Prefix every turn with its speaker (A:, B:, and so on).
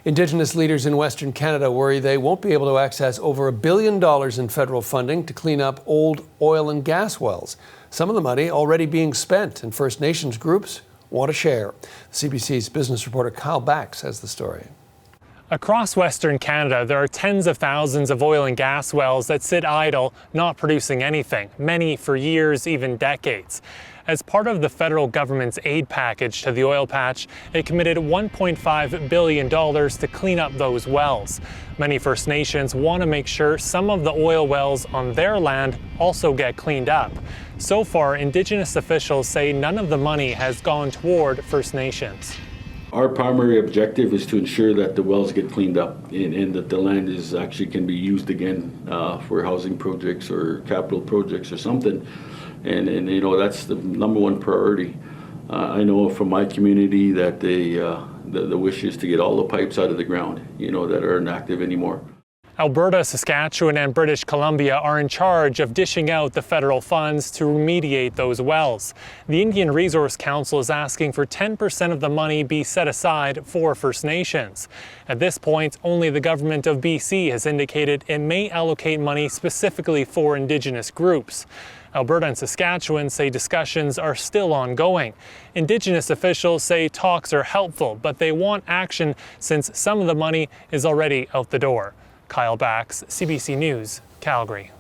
A: Indigenous leaders in Western Canada worry they won't be able to access over $1 billion in federal funding to clean up old oil and gas wells. Some of the money already being spent, and First Nations groups want to share. CBC's business reporter Kyle Bax has the story.
B: Across Western Canada, there are tens of thousands of oil and gas wells that sit idle, not producing anything, many for years, even decades. As part of the federal government's aid package to the oil patch, it committed $1.5 billion to clean up those wells. Many First Nations want to make sure some of the oil wells on their land also get cleaned up. So far, Indigenous officials say none of the money has gone toward First Nations.
C: Our primary objective is to ensure that the wells get cleaned up and that the land is actually can be used again for housing projects or capital projects or something. And you know, that's the number one priority. I know from my community that the wish is to get all the pipes out of the ground, you know, that aren't active anymore.
B: Alberta, Saskatchewan and British Columbia are in charge of dishing out the federal funds to remediate those wells. The Indian Resource Council is asking for 10% of the money be set aside for First Nations. At this point, only the government of BC has indicated it may allocate money specifically for Indigenous groups. Alberta and Saskatchewan say discussions are still ongoing. Indigenous officials say talks are helpful, but they want action since some of the money is already out the door. Kyle Bax, CBC News, Calgary.